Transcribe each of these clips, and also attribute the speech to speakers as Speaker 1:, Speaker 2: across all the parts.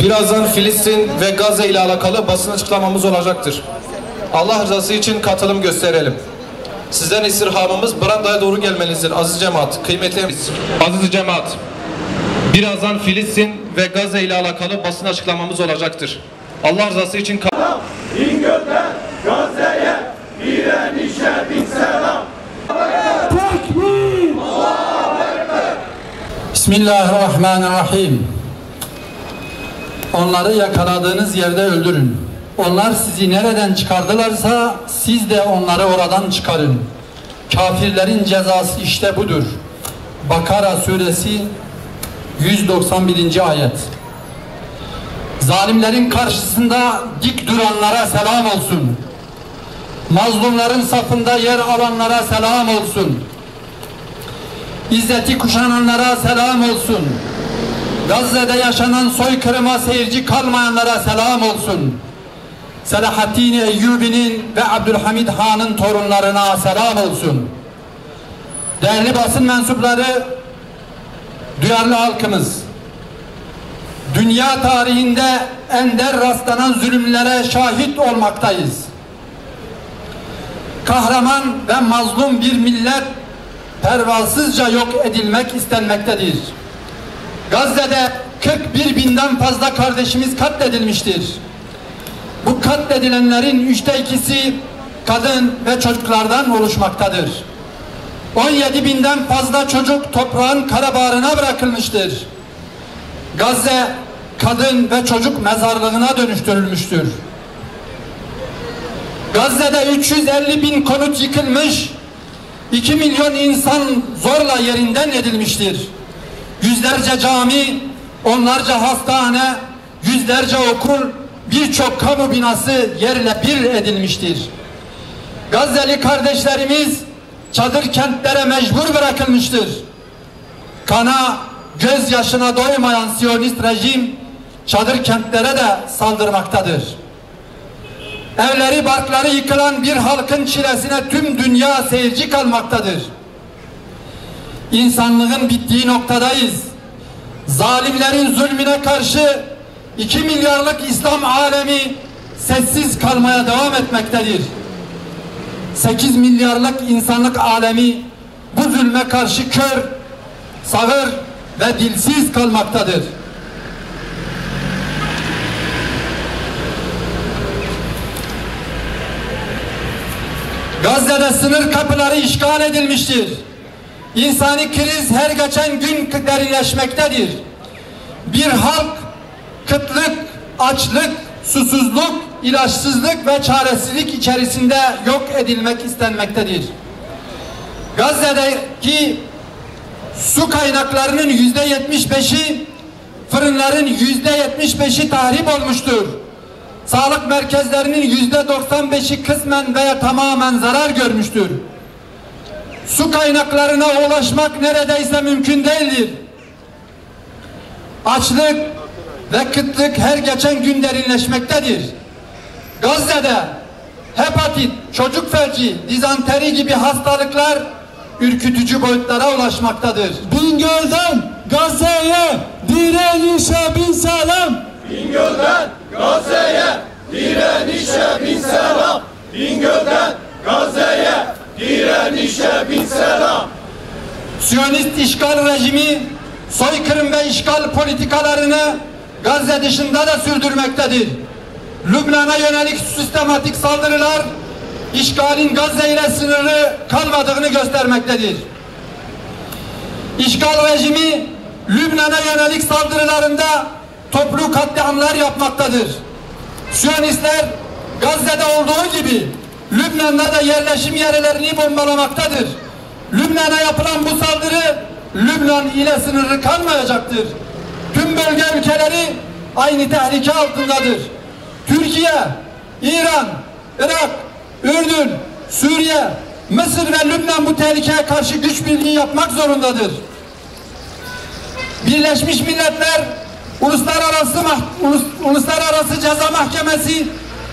Speaker 1: Birazdan Filistin ve Gazze ile alakalı basın açıklamamız olacaktır. Allah rızası için katılım gösterelim. Sizden istirhamımız Branda'ya doğru gelmenizdir aziz cemaat, kıymetli aziz cemaat. Birazdan Filistin ve Gazze ile alakalı basın açıklamamız olacaktır. Allah rızası için
Speaker 2: İngiltere, Gazze'ye direnişe bin selam.
Speaker 3: Tekbir! Allahu Ekber! Bismillahirrahmanirrahim. Onları yakaladığınız yerde öldürün. Onlar sizi nereden çıkardılarsa siz de onları oradan çıkarın. Kafirlerin cezası işte budur. Bakara suresi 191. ayet. Zalimlerin karşısında dik duranlara selam olsun. Mazlumların safında yer alanlara selam olsun. İzzeti kuşananlara selam olsun. Gazze'de yaşanan soykırıma seyirci kalmayanlara selam olsun. Selahaddin Eyyubi'nin ve Abdülhamid Han'ın torunlarına selam olsun. Değerli basın mensupları, duyarlı halkımız, dünya tarihinde ender rastlanan zulümlere şahit olmaktayız. Kahraman ve mazlum bir millet pervasızca yok edilmek istenmektedir. Gazze'de 41 binden fazla kardeşimiz katledilmiştir. Bu katledilenlerin 2/3'ü kadın ve çocuklardan oluşmaktadır. 17 binden fazla çocuk toprağın karabağrına bırakılmıştır. Gazze kadın ve çocuk mezarlığına dönüştürülmüştür. Gazze'de 350 bin konut yıkılmış, 2 milyon insan zorla yerinden edilmiştir. Yüzlerce cami, onlarca hastane, yüzlerce okul, birçok kamu binası yerle bir edilmiştir. Gazze'li kardeşlerimiz çadır kentlere mecbur bırakılmıştır. Kana, gözyaşına doymayan Siyonist rejim çadır kentlere de saldırmaktadır. Evleri barkları yıkılan bir halkın çilesine tüm dünya seyirci kalmaktadır. İnsanlığın bittiği noktadayız. Zalimlerin zulmüne karşı 2 milyarlık İslam alemi sessiz kalmaya devam etmektedir. 8 milyarlık insanlık alemi bu zulme karşı kör, sağır ve dilsiz kalmaktadır. Gazze'de sınır kapıları işgal edilmiştir. İnsani kriz her geçen gün derinleşmektedir. Bir halk kıtlık, açlık, susuzluk, ilaçsızlık ve çaresizlik içerisinde yok edilmek istenmektedir. Gazze'deki su kaynaklarının %75'i, fırınların %75'i tahrip olmuştur. Sağlık merkezlerinin %95'i kısmen veya tamamen zarar görmüştür. Su kaynaklarına ulaşmak neredeyse mümkün değildir. Açlık ve kıtlık her geçen gün derinleşmektedir. Gazze'de hepatit, çocuk felci, dizanteri gibi hastalıklar ürkütücü boyutlara ulaşmaktadır.
Speaker 4: Bingöl'den Gazze'ye direnişe bin selam.
Speaker 2: Bingöl'den Gazze'ye direnişe bin selam. Bingöl'den Gazze'ye direnişe bin selam.
Speaker 3: Siyonist işgal rejimi soykırım ve işgal politikalarını Gazze dışında da sürdürmektedir. Lübnan'a yönelik sistematik saldırılar işgalin Gazze ile sınırlı kalmadığını göstermektedir. İşgal rejimi Lübnan'a yönelik saldırılarında toplu katliamlar yapmaktadır. Siyonistler Gazze'de olduğu gibi Lübnan'da da yerleşim yerlerini bombalamaktadır. Lübnan'a yapılan bu saldırı Lübnan ile sınırlı kalmayacaktır. Tüm bölge ülkeleri aynı tehlike altındadır. Türkiye, İran, Irak, Ürdün, Suriye, Mısır ve Lübnan bu tehlikeye karşı güç birliği yapmak zorundadır. Birleşmiş Milletler Uluslararası Ceza Mahkemesi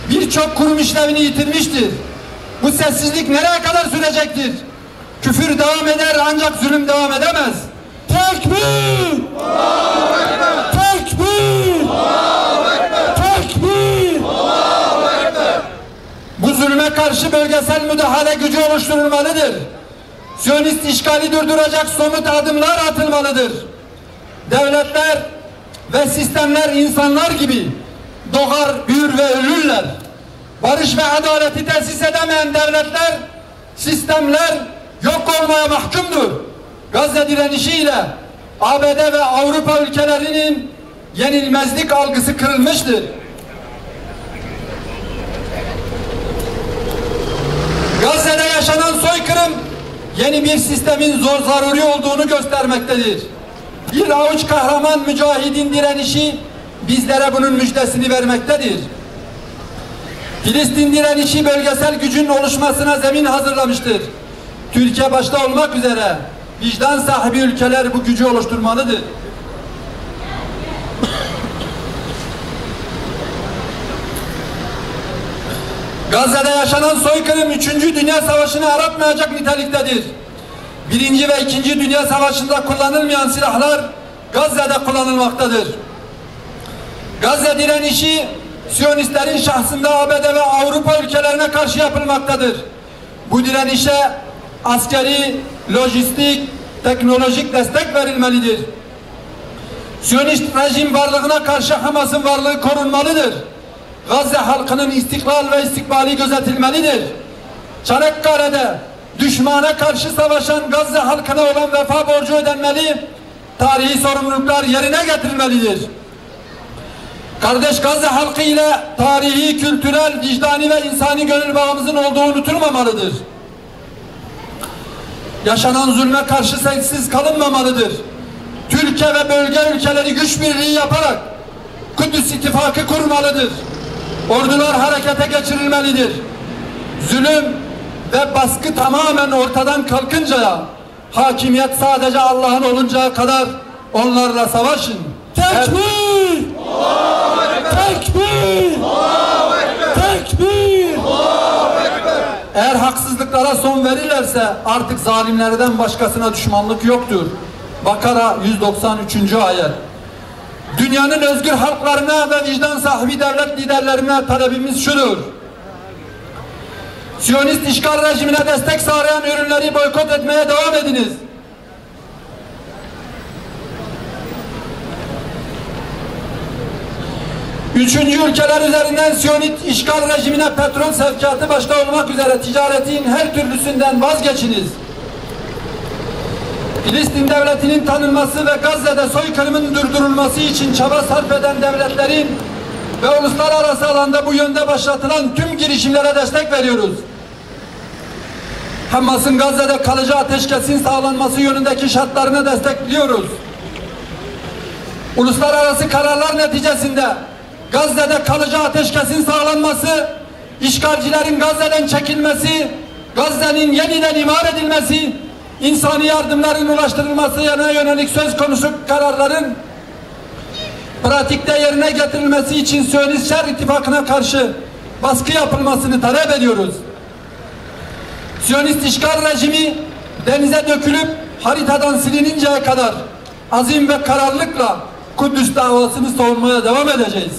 Speaker 3: birçok kurum işlevini yitirmiştir. Bu sessizlik nereye kadar sürecektir? Küfür devam eder ancak zulüm devam edemez. karşı bölgesel müdahale gücü oluşturulmalıdır. Siyonist işgali durduracak somut adımlar atılmalıdır. Devletler ve sistemler insanlar gibi doğar, büyür ve ölürler. Barış ve adaleti tesis edemeyen devletler, sistemler yok olmaya mahkumdur. Gazze direnişiyle ABD ve Avrupa ülkelerinin yenilmezlik algısı kırılmıştır. Gazze'de yaşanan soykırım yeni bir sistemin zor zaruri olduğunu göstermektedir. Bir avuç kahraman mücahidin direnişi bizlere bunun müjdesini vermektedir. Filistin direnişi bölgesel gücün oluşmasına zemin hazırlamıştır. Türkiye başta olmak üzere vicdan sahibi ülkeler bu gücü oluşturmalıdır. Gazze'de yaşanan soykırım 3. Dünya Savaşı'nı aratmayacak niteliktedir. 1. ve 2. Dünya Savaşı'nda kullanılmayan silahlar Gazze'de kullanılmaktadır. Gazze direnişi Siyonistlerin şahsında ABD ve Avrupa ülkelerine karşı yapılmaktadır. Bu direnişe askeri, lojistik, teknolojik destek verilmelidir. Siyonist rejim varlığına karşı Hamas'ın varlığı korunmalıdır. Gazze halkının istiklal ve istikbali gözetilmelidir. Çanakkale'de düşmana karşı savaşan Gazze halkına olan vefa borcu ödenmeli, tarihi sorumluluklar yerine getirilmelidir. Kardeş Gazze halkı ile tarihi, kültürel, vicdani ve insani gönül bağımızın olduğu unutulmamalıdır. Yaşanan zulme karşı sessiz kalınmamalıdır. Türkiye ve bölge ülkeleri güç birliği yaparak Kudüs İttifakı kurmalıdır. Ordular harekete geçirilmelidir. Zulüm ve baskı tamamen ortadan kalkıncaya, hakimiyet sadece Allah'ın oluncaya kadar onlarla savaşın.
Speaker 4: Tekbir! Tekbir! Tekbir!
Speaker 3: Eğer haksızlıklara son verirlerse artık zalimlerden başkasına düşmanlık yoktur. Bakara 193. ayet. Dünyanın özgür halklarına ve vicdan sahibi devlet liderlerine talebimiz şudur: Siyonist işgal rejimine destek sağlayan ürünleri boykot etmeye devam ediniz. Üçüncü ülkeler üzerinden Siyonist işgal rejimine petrol sevkiyatı başta olmak üzere ticaretin her türlüsünden vazgeçiniz. Filistin devletinin tanınması ve Gazze'de soykırımın durdurulması için çaba sarf eden devletlerin ve uluslararası alanda bu yönde başlatılan tüm girişimlere destek veriyoruz. Hamas'ın Gazze'de kalıcı ateşkesin sağlanması yönündeki şartlarını destekliyoruz. Uluslararası kararlar neticesinde Gazze'de kalıcı ateşkesin sağlanması, işgalcilerin Gazze'den çekilmesi, Gazze'nin yeniden imar edilmesi, insani yardımların ulaştırılmasına yönelik söz konusu kararların pratikte yerine getirilmesi için Siyonist Şer İttifakı'na karşı baskı yapılmasını talep ediyoruz. Siyonist işgal rejimi denize dökülüp haritadan silininceye kadar azim ve kararlılıkla Kudüs davasını savunmaya devam edeceğiz.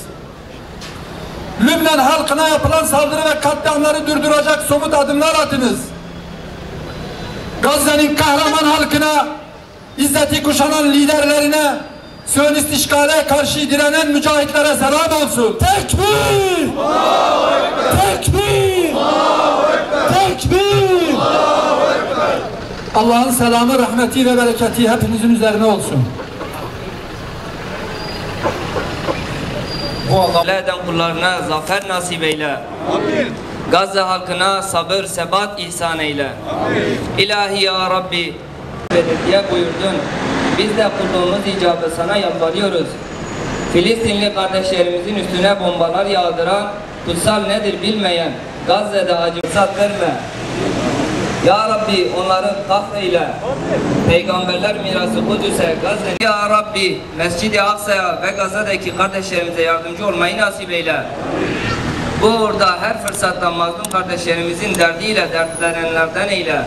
Speaker 3: Lübnan halkına yapılan saldırı ve katliamları durduracak somut adımlar atınız. Gazze'nin kahraman halkına, izzeti kuşanan liderlerine, Siyonist işgale karşı direnen mücahitlere selam olsun.
Speaker 4: Tekbir! Tekbir! Tekbir!
Speaker 3: Allah'ın selamı, rahmeti ve bereketi hepinizin üzerine olsun.
Speaker 5: Bu Allah'ın kullarına zafer nasip eyle. Amin. Gazze halkına sabır, sebat ihsan eyle. Amin. İlahi ya Rabbi diye buyurdun. Biz de kulluğumuz icabı sana yalvarıyoruz. Filistinli kardeşlerimizin üstüne bombalar yağdıran, kutsal nedir bilmeyen Gazze'de acı fırsat verme. Ya Rabbi onları kahreyle. Peygamberler mirası Kudüs'e, Gazze'ye. Ya Rabbi Mescid-i Aksa'ya ve Gazze'deki kardeşlerimize yardımcı olmayı nasip eyle. Burada her fırsatta mazlum kardeşlerimizin derdiyle dertlenenlerden eyle.